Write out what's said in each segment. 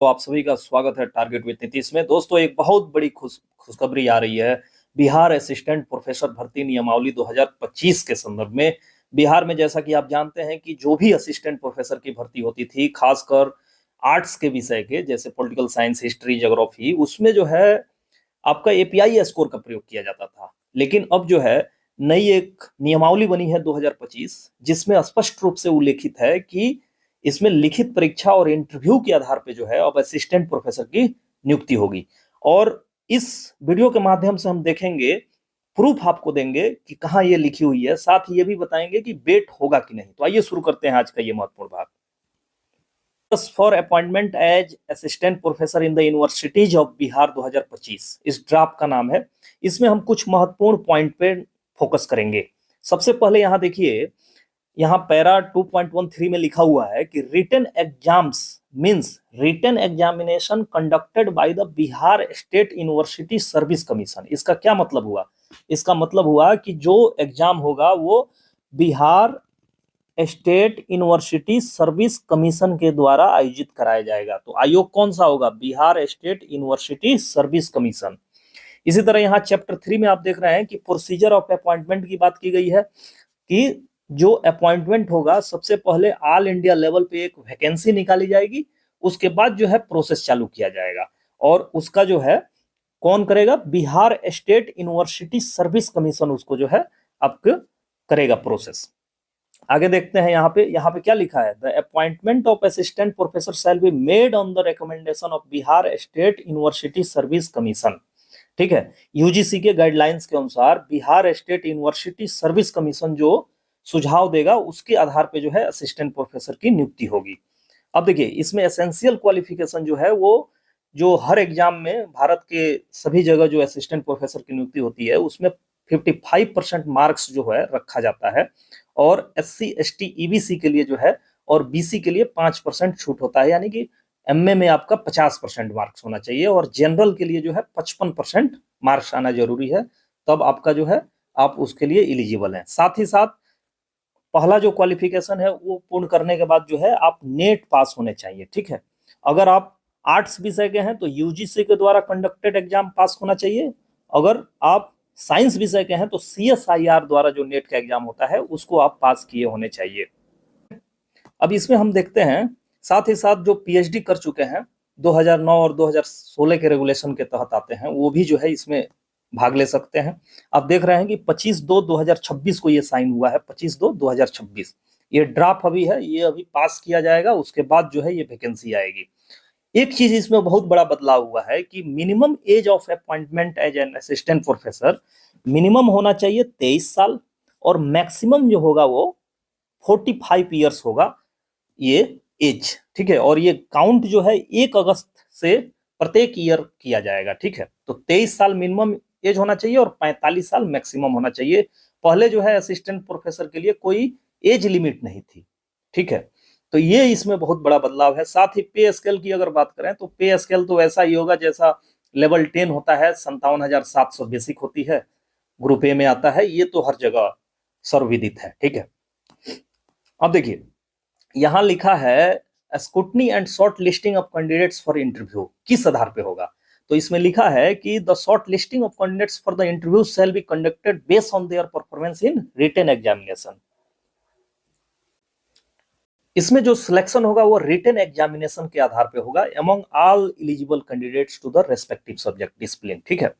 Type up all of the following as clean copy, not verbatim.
तो आप सभी का स्वागत है टारगेट विद नीतीश में। दोस्तों, एक बहुत बड़ी खुशखबरी आ रही है। बिहार असिस्टेंट प्रोफेसर भर्ती नियमावली 2025 के संदर्भ में बिहार में, जैसा कि आप जानते हैं कि जो भी असिस्टेंट प्रोफेसर की भर्ती होती थी, खासकर आर्ट्स के विषय के जैसे पॉलिटिकल साइंस, हिस्ट्री, ज्योग्राफी, उसमें जो है आपका एपीआई स्कोर का प्रयोग किया जाता था। लेकिन अब जो है नई एक नियमावली बनी है 2025, जिसमें स्पष्ट रूप से उल्लेखित है कि इसमें लिखित परीक्षा और इंटरव्यू के आधार पे जो है अब असिस्टेंट प्रोफेसर की नियुक्ति होगी। और इस वीडियो के माध्यम से हम देखेंगे, प्रूफ आपको देंगे कि कहाँ ये लिखी हुई है, साथ ही ये भी बताएंगे कि बेट होगा कि नहीं। तो आइए शुरू करते हैं आज का ये महत्वपूर्ण भाग। For appointment as assistant professor in the universities of Bihar 2025, इस ड्राफ्ट का नाम है। इसमें हम कुछ महत्वपूर्ण पॉइंट पे फोकस करेंगे। सबसे पहले यहाँ देखिए, यहाँ पैरा 2.13 में लिखा हुआ है कि written exams means written examination conducted by the Bihar state university service commission. इसका क्या मतलब हुआ? इसका मतलब हुआ कि जो एग्जाम होगा वो Bihar state university service commission के द्वारा आयोजित कराया जाएगा। तो आयोग कौन सा होगा? Bihar state university service commission. इसी तरह यहाँ चैप्टर 3 में आप देख रहे हैं कि प्रोसीजर ऑफ अपॉइंटमेंट की बात की गई है कि जो अपॉइंटमेंट होगा, सबसे पहले ऑल इंडिया लेवल पे एक वैकेंसी निकाली जाएगी, उसके बाद जो है प्रोसेस चालू किया जाएगा। और उसका जो है कौन करेगा? Bihar state university service commission उसको जो है आपको करेगा प्रोसेस। आगे देखते हैं यहाँ पे क्या लिखा है? The appointment of assistant professor shall be made on the recommendation of Bihar state university service commission. ठीक है, यूजीसी के गाइडलाइंस के अनुसार Bihar state university service commission जो सुझाव देगा, उसके आधार पे जो है असिस्टेंट प्रोफेसर की नियुक्ति होगी। अब देखिए, इसमें एसेंशियल क्वालिफिकेशन जो है वो जो हर एग्जाम में भारत के सभी जगह जो असिस्टेंट प्रोफेसर की नियुक्ति होती है उसमें 55% मार्क्स जो है रखा जाता है। और SC ST EBC के लिए जो है और BC के लिए 5% छूट होता है, यानी कि MA में आपका 50% मार्क्स होना चाहिए और जनरल के लिए जो है 55% मार्क्स आना जरूरी है, तब आपका जो है आप उसके लिए एलिजिबल हैं। साथ ही साथ पहला जो क्वालिफिकेशन है वो पूर्ण करने के बाद जो है आप नेट पास होने चाहिए। ठीक है, अगर आप आर्ट्स विषय के हैं तो यूजीसी के द्वारा कंडक्टेड एग्जाम पास होना चाहिए। अगर आप साइंस विषय के हैं तो CSIR द्वारा जो नेट का एग्जाम होता है उसको आप पास किए होने चाहिए। अब इसमें हम देखते हैं, साथ ही साथ जो PhD कर चुके हैं 2009 और 2016 के रेगुलेशन के तहत आते हैं, वो भी जो है इसमें भाग ले सकते हैं। आप देख रहे हैं कि 25/2/2026 को ये साइन हुआ है। 25/2/2026 ये ड्राफ्ट अभी है, ये अभी पास किया जाएगा, उसके बाद जो है ये वैकेंसी आएगी। एक चीज इसमें बहुत बड़ा बदलाव हुआ है कि minimum age of appointment as an assistant professor minimum होना चाहिए 23 साल और मैक्सिमम जो होगा वो 45 ईयर्स होगा ये एज। ठीक है, और ये काउंट जो है 1 अगस्त से प्रत्येक ईयर किया जाएगा। ठीक है, तो 23 साल मिनिमम एज होना चाहिए और 45 साल मैक्सिमम होना चाहिए। पहले जो है असिस्टेंट प्रोफेसर के लिए कोई एज लिमिट नहीं थी। ठीक है, तो ये इसमें बहुत बड़ा बदलाव है। साथ ही पे स्केल की अगर बात करें तो पे स्केल तो ऐसा ही होगा जैसा लेवल 10 होता है, 57,700 बेसिक होती है, ग्रुप ए में आता है, ये तो हर जगह सर्वविदित है। ठीक है, अब देखिए यहाँ लिखा है scrutiny and shortlisting of candidates for interview किस आधार पे होगा? तो इसमें लिखा है कि the shortlisting of candidates for the interview shall be conducted based on their performance in written examination. इसमें जो सिलेक्शन होगा वो रिटन एग्जामिनेशन के आधार पे होगा among all eligible candidates to the respective subject discipline. ठीक है,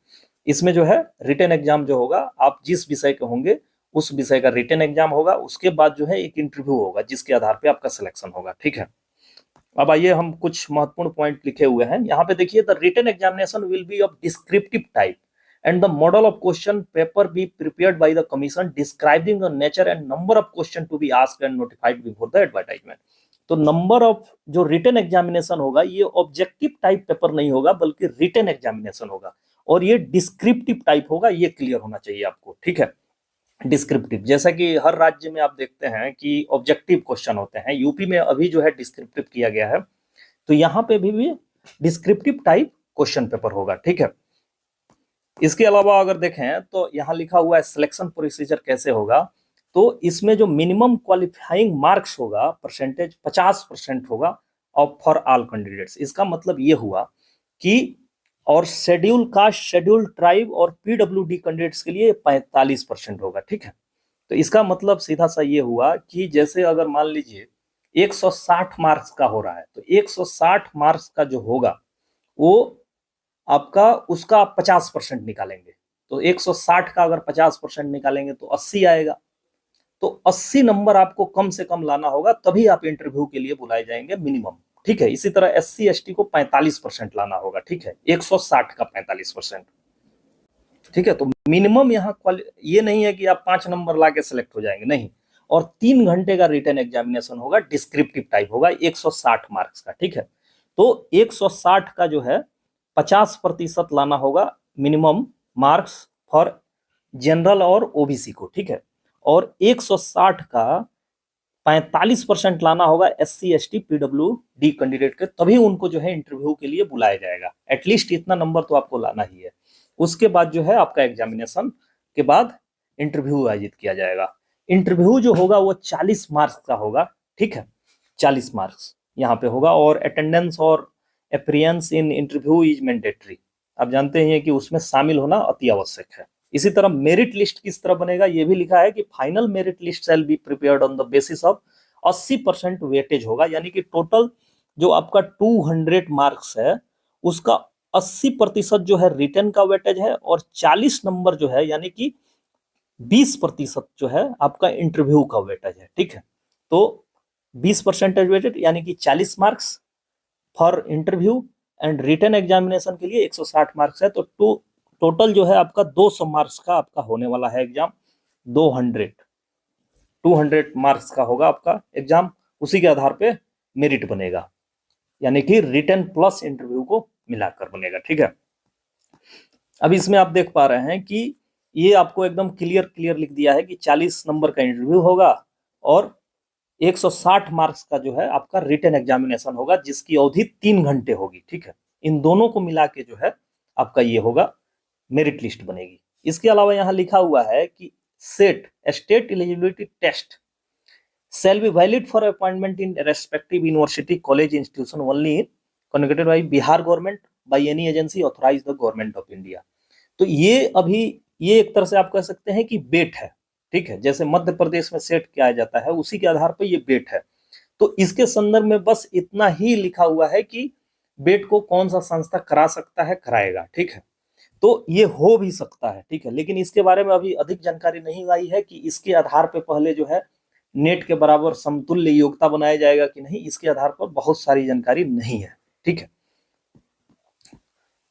इसमें जो है रिटन एग्जाम जो होगा, आप जिस विषय के होंगे उस विषय का रिटन एग्जाम होगा, उसके बाद जो है एक इंटरव्यू होगा जिसके आधार पे आपका सिलेक्शन होगा। ठीक है, अब आइए हम कुछ महत्वपूर्ण पॉइंट लिखे हुए हैं यहाँ पे देखिए। The written examination will be of descriptive type and the model of question paper be prepared by the commission describing the nature and number of question to be asked and notified before the advertisement। तो number of जो written examination होगा ये objective type paper नहीं होगा बल्कि written examination होगा, और ये डिस्क्रिप्टिव टाइप होगा, ये क्लियर होना चाहिए आपको। ठीक है, डिस्क्रिप्टिव जैसा कि हर राज्य में आप देखते हैं कि ऑब्जेक्टिव क्वेश्चन होते हैं, यूपी में अभी जो है डिस्क्रिप्टिव किया गया है, तो यहाँ पे भी डिस्क्रिप्टिव टाइप क्वेश्चन पेपर होगा। ठीक है, इसके अलावा अगर देखें तो यहाँ लिखा हुआ है सिलेक्शन प्रोसीजर कैसे होगा। तो इसमें जो मिनिमम क्वालिफाइंग मार्क्स होगा परसेंटेज 50% होगा ऑफ फॉर ऑल कैंडिडेट्स। इसका मतलब ये हुआ कि और शेड्यूल कास्ट, शेड्यूल ट्राइब और पीडब्ल्यूडी कैंडिडेट्स के लिए 45% होगा, ठीक है। तो इसका मतलब सीधा सा ये हुआ कि जैसे अगर मान लीजिए 160 मार्क्स का हो रहा है, तो 160 मार्क्स का जो होगा वो आपका उसका आप 50% निकालेंगे। तो 160 का अगर 50% निकालेंगे तो 80 आएगा। तो 80 नंबर आपको कम से कम लाना होगा, तभी आप इंटरव्यू के लिए बुलाए जाएंगे मिनिमम, ठीक है। इसी तरह SC ST को 45% लाना होगा, ठीक है, 160 का 45%, ठीक है। तो मिनिमम यहाँ ये नहीं है कि आप 5 नंबर ला के सिलेक्ट हो जाएंगे, नहीं। और 3 घंटे का रिटन एग्जामिनेशन होगा, डिस्क्रिप्टिव टाइप होगा, 160 मार्क्स का, ठीक है। तो 160 का जो है 50% लाना होगा मिनिमम मार्क्स फॉर जनरल और ओबीसी को, ठीक है। और 160 का 45% लाना होगा SC ST PWD कैंडिडेट के, तभी उनको जो है इंटरव्यू के लिए बुलाया जाएगा। एटलीस्ट इतना नंबर तो आपको लाना ही है। उसके बाद जो है आपका एग्जामिनेशन के बाद इंटरव्यू आयोजित किया जाएगा। इंटरव्यू जो होगा वो 40 मार्क्स का होगा, ठीक है, 40 मार्क्स यहाँ पे होगा। और अटेंडेंस और appearance in interview is mandatory. आप जानते हैं कि उसमें शामिल होना अति आवश्यक है। इसी तरह मेरिट लिस्ट किस तरह बनेगा ये भी लिखा है कि final merit list shall be prepared on the basis of 80% weightage होगा, यानी कि टोटल जो आपका 200 मार्क्स है उसका 80% जो है रिटन का वेटेज है, और 40 नंबर जो है यानी कि 20% जो है आपका इंटरव्यू का वेटेज है, ठीक है। तो 20% वेटेज यानी कि 40 marks for interview, and written examination के लिए 160 मार्क्स है। तो टोटल जो है आपका 200 मार्क्स का आपका होने वाला है एग्जाम। 200 मार्क्स का होगा आपका एग्जाम। उसी के आधार पे मेरिट बनेगा, यानी कि रिटन प्लस इंटरव्यू को मिलाकर बनेगा, ठीक है। अब इसमें आप देख पा रहे हैं कि ये आपको एकदम क्लियर लिख दिया है कि 40 नंबर का इंटरव्यू होगा और 160 मार्क्स का जो है आपका रिटन एग्जामिनेशन होगा, जिसकी अवधि 3 घंटे होगी, ठीक है। इन दोनों को मिला के जो है आपका ये होगा, मेरिट लिस्ट बनेगी। इसके अलावा यहाँ लिखा हुआ है कि SET state eligibility test shall be valid for appointment in respective university, college, institution only conducted by Bihar government by any agency authorized the government of India। तो ये अभी ये एक तरह से आप कह सकते हैं कि बेट है, ठीक है। जैसे मध्य प्रदेश में सेट किया जाता है उसी के आधार पर ये बेट है। तो इसके संदर्भ में बस इतना ही लिखा हुआ है कि बेट को कौन सा संस्था करा सकता है, कराएगा, ठीक है। तो ये हो भी सकता है, ठीक है, लेकिन इसके बारे में अभी अधिक जानकारी नहीं आई है कि इसके आधार पे पहले जो है नेट के बराबर समतुल्य योग्यता बनाया जाएगा कि नहीं, इसके आधार पर बहुत सारी जानकारी नहीं है, ठीक है।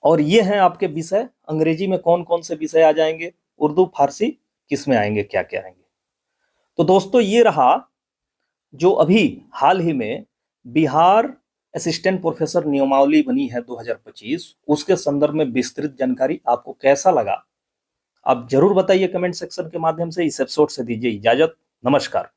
और ये हैं आपके विषय, अंग्रेजी में कौन कौन से विषय आ जाएंगे, उर्दू फारसी किस में आएंगे, क्या क्या आएंगे। तो दोस्तों ये रहा जो अभी हाल ही में बिहार असिस्टेंट प्रोफेसर नियमावली बनी है 2025, उसके संदर्भ में विस्तृत जानकारी। आपको कैसा लगा आप जरूर बताइए कमेंट सेक्शन के माध्यम से। इस एपिसोड से दीजिए इजाजत, नमस्कार।